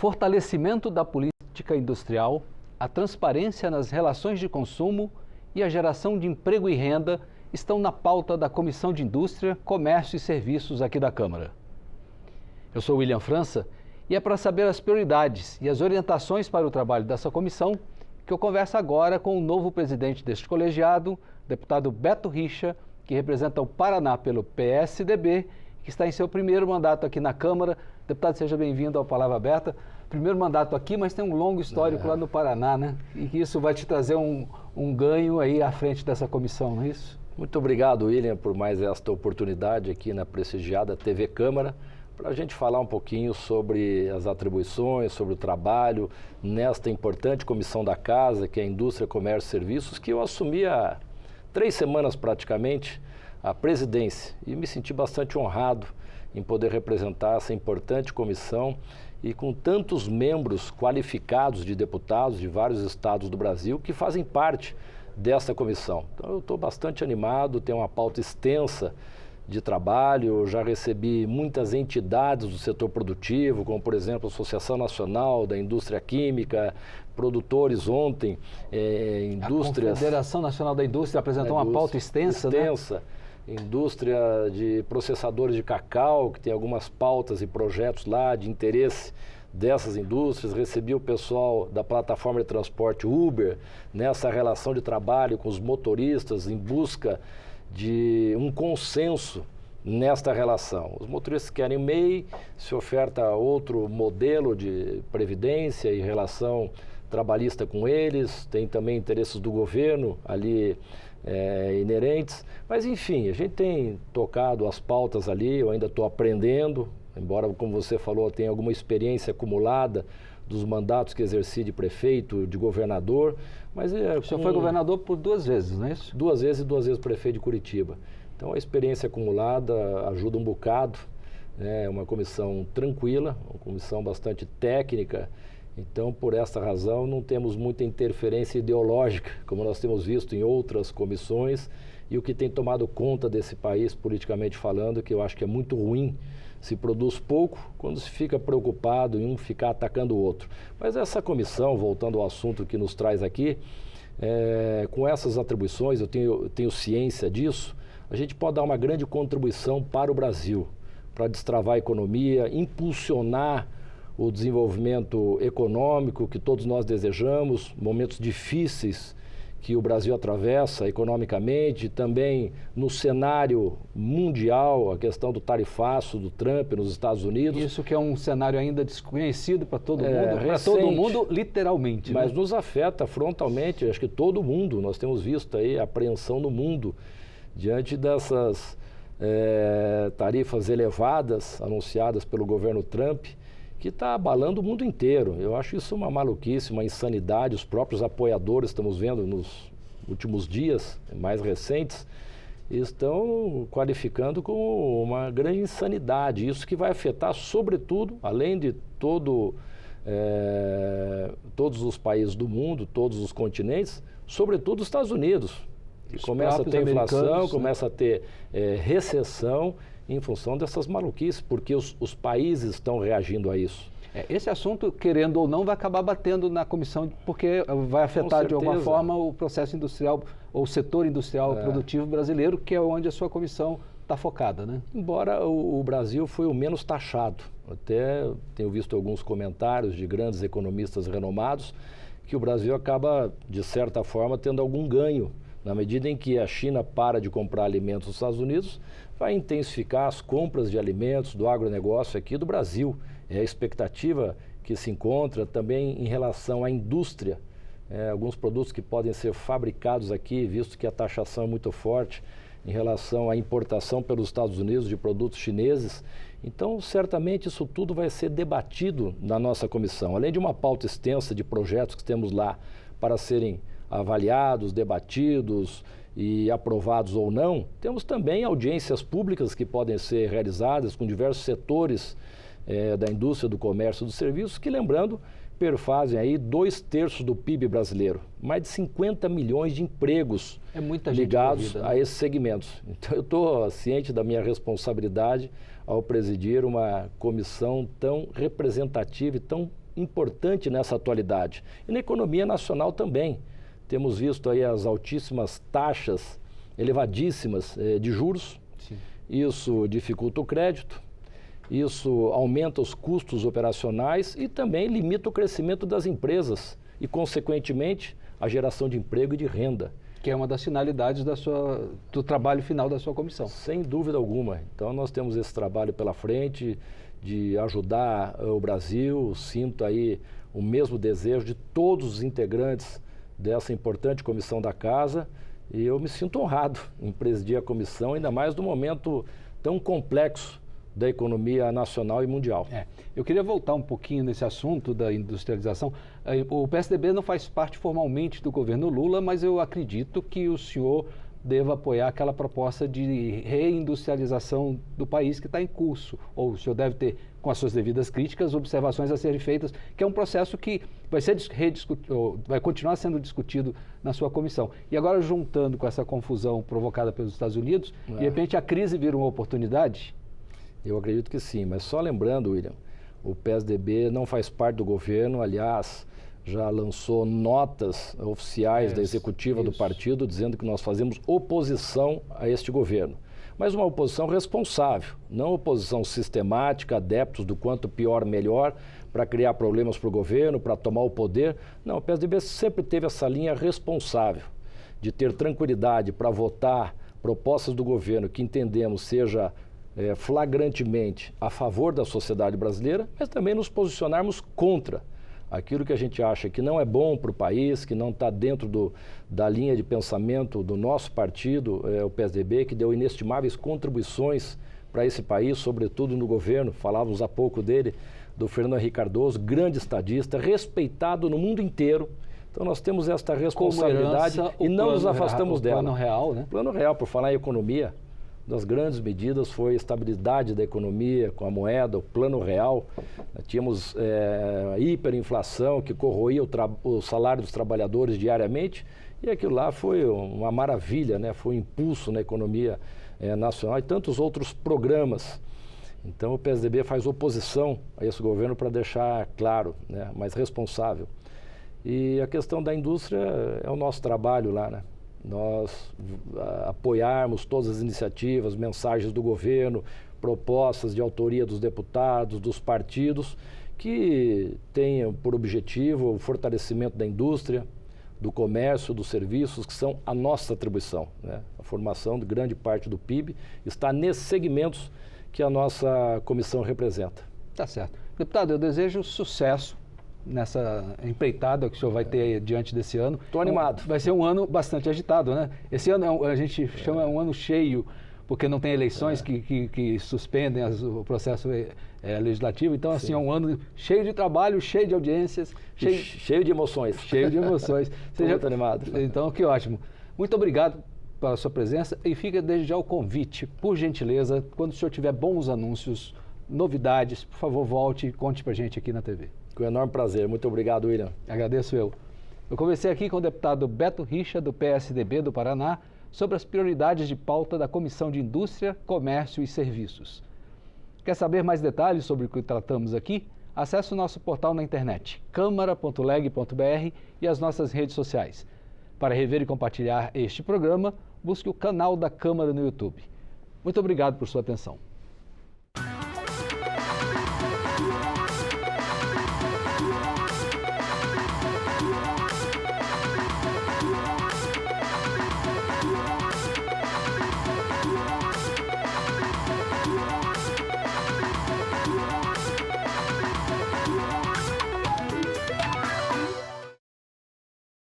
fortalecimento da política industrial, a transparência nas relações de consumo e a geração de emprego e renda estão na pauta da Comissão de Indústria, Comércio e Serviços aqui da Câmara. Eu sou William França e é para saber as prioridades e as orientações para o trabalho dessa comissão que eu converso agora com o novo presidente deste colegiado, deputado Beto Richa, que representa o Paraná pelo PSDB, que está em seu primeiro mandato aqui na Câmara. Deputado, seja bem-vindo ao Palavra Aberta. Primeiro mandato aqui, mas tem um longo histórico lá no Paraná, né? E que isso vai te trazer um ganho aí à frente dessa comissão, não é isso? Muito obrigado, William, por mais esta oportunidade aqui na prestigiada TV Câmara, para a gente falar um pouquinho sobre as atribuições, sobre o trabalho nesta importante comissão da Casa, que é a Indústria, Comércio e Serviços, que eu assumi há 3 semanas praticamente a presidência e me senti bastante honrado em poder representar essa importante comissão e com tantos membros qualificados de deputados de vários estados do Brasil que fazem parte dessa comissão. Então eu estou bastante animado, tem uma pauta extensa de trabalho, já recebi muitas entidades do setor produtivo, como por exemplo a Associação Nacional da Indústria Química, produtores ontem, indústrias... A Confederação Nacional da Indústria apresentou uma pauta extensa, né? Indústria de processadores de cacau, que tem algumas pautas e projetos lá de interesse dessas indústrias. Recebi o pessoal da plataforma de transporte Uber, nessa relação de trabalho com os motoristas em busca de um consenso nesta relação. Os motoristas querem MEI, se oferta outro modelo de previdência e relação trabalhista com eles, tem também interesses do governo ali inerentes, mas enfim, a gente tem tocado as pautas ali, eu ainda estou aprendendo, embora, como você falou, tenha alguma experiência acumulada dos mandatos que exerci de prefeito, de governador, mas... O senhor foi governador por 2 vezes, não é isso? 2 vezes e 2 vezes prefeito de Curitiba. Então a experiência acumulada ajuda um bocado, é uma comissão tranquila, uma comissão bastante técnica. Então, por esta razão, não temos muita interferência ideológica, como nós temos visto em outras comissões, e o que tem tomado conta desse país, politicamente falando, que eu acho que é muito ruim, se produz pouco quando se fica preocupado em um ficar atacando o outro. Mas essa comissão, voltando ao assunto que nos traz aqui, com essas atribuições, eu tenho ciência disso, a gente pode dar uma grande contribuição para o Brasil, para destravar a economia, impulsionar o desenvolvimento econômico que todos nós desejamos, momentos difíceis que o Brasil atravessa economicamente, também no cenário mundial, a questão do tarifaço do Trump nos Estados Unidos. Isso que é um cenário ainda desconhecido para todo mundo, para todo mundo literalmente. Mas né? Nos afeta frontalmente, acho que todo mundo, nós temos visto aí a apreensão no mundo diante dessas tarifas elevadas anunciadas pelo governo Trump, que está abalando o mundo inteiro. Eu acho isso uma maluquice, uma insanidade. Os próprios apoiadores, estamos vendo nos últimos dias mais recentes, estão qualificando como uma grande insanidade. Isso que vai afetar, sobretudo, além de todos os países do mundo, todos os continentes, sobretudo os Estados Unidos. Que começa a ter inflação, começa a ter recessão, em função dessas maluquices, porque os países estão reagindo a isso. Esse assunto, querendo ou não, vai acabar batendo na comissão, porque vai afetar de alguma forma o processo industrial, ou o setor industrial produtivo brasileiro, que é onde a sua comissão está focada, né? Embora o Brasil foi o menos taxado, até tenho visto alguns comentários de grandes economistas renomados, que o Brasil acaba, de certa forma, tendo algum ganho. Na medida em que a China para de comprar alimentos dos Estados Unidos, vai intensificar as compras de alimentos do agronegócio aqui do Brasil. É a expectativa que se encontra também em relação à indústria. Alguns produtos que podem ser fabricados aqui, visto que a taxação é muito forte em relação à importação pelos Estados Unidos de produtos chineses. Então, certamente, isso tudo vai ser debatido na nossa comissão. Além de uma pauta extensa de projetos que temos lá para serem avaliados, debatidos e aprovados ou não, temos também audiências públicas que podem ser realizadas com diversos setores da indústria, do comércio e dos serviços, que, lembrando, perfazem aí 2/3 do PIB brasileiro, mais de 50 milhões de empregos ligados a esses segmentos. Então, eu estou ciente da minha responsabilidade ao presidir uma comissão tão representativa e tão importante nessa atualidade. E na economia nacional também. Temos visto aí as altíssimas taxas, elevadíssimas de juros. Sim. Isso dificulta o crédito, isso aumenta os custos operacionais e também limita o crescimento das empresas e, consequentemente, a geração de emprego e de renda. Que é uma das finalidades do trabalho final da sua comissão. Sem dúvida alguma. Então, nós temos esse trabalho pela frente de ajudar o Brasil. Sinto aí o mesmo desejo de todos os integrantes dessa importante comissão da Casa e eu me sinto honrado em presidir a comissão, ainda mais num momento tão complexo da economia nacional e mundial. Eu queria voltar um pouquinho nesse assunto da industrialização. O PSDB não faz parte formalmente do governo Lula, mas eu acredito que o senhor deva apoiar aquela proposta de reindustrialização do país que está em curso. Ou o senhor deve ter, com as suas devidas críticas, observações a serem feitas, que é um processo que vai continuar sendo discutido na sua comissão. E agora, juntando com essa confusão provocada pelos Estados Unidos, de repente a crise vira uma oportunidade? Eu acredito que sim, mas só lembrando, William, o PSDB não faz parte do governo, aliás, já lançou notas oficiais da executiva do partido dizendo que nós fazemos oposição a este governo. Mas uma oposição responsável, não oposição sistemática, adeptos do quanto pior, melhor, para criar problemas para o governo, para tomar o poder. Não, o PSDB sempre teve essa linha responsável de ter tranquilidade para votar propostas do governo que entendemos seja flagrantemente a favor da sociedade brasileira, mas também nos posicionarmos contra aquilo que a gente acha que não é bom para o país, que não está dentro da linha de pensamento do nosso partido, o PSDB, que deu inestimáveis contribuições para esse país, sobretudo no governo. Falávamos há pouco dele, do Fernando Henrique Cardoso, grande estadista, respeitado no mundo inteiro. Então nós temos esta responsabilidade e não nos afastamos dela. Plano Real, né? Plano Real, por falar em economia, uma das grandes medidas foi a estabilidade da economia com a moeda, o Plano Real. Tínhamos hiperinflação que corroía o salário dos trabalhadores diariamente e aquilo lá foi uma maravilha, né? Foi um impulso na economia nacional e tantos outros programas. Então o PSDB faz oposição a esse governo para deixar claro, né? Mais responsável. E a questão da indústria é o nosso trabalho lá, né? Nós apoiarmos todas as iniciativas, mensagens do governo, propostas de autoria dos deputados, dos partidos, que tenham por objetivo o fortalecimento da indústria, do comércio, dos serviços, que são a nossa atribuição, né? A formação de grande parte do PIB está nesses segmentos que a nossa comissão representa. Tá certo. Deputado, eu desejo sucesso nessa empreitada que o senhor vai ter diante desse ano. Estou animado. Vai ser um ano bastante agitado, né? Esse ano a gente chama um ano cheio, porque não tem eleições que suspendem o processo legislativo. Então, assim, é um ano cheio de trabalho, cheio de audiências. Cheio de emoções. Cheio de emoções. Estou muito animado. Então, que ótimo. Muito obrigado pela sua presença e fica desde já o convite, por gentileza, quando o senhor tiver bons anúncios, novidades, por favor, volte e conte pra gente aqui na TV. Com enorme prazer. Muito obrigado, William. Agradeço eu. Eu conversei aqui com o deputado Beto Richa, do PSDB do Paraná, sobre as prioridades de pauta da Comissão de Indústria, Comércio e Serviços. Quer saber mais detalhes sobre o que tratamos aqui? Acesse o nosso portal na internet, câmara.leg.br e as nossas redes sociais. Para rever e compartilhar este programa, busque o canal da Câmara no YouTube. Muito obrigado por sua atenção.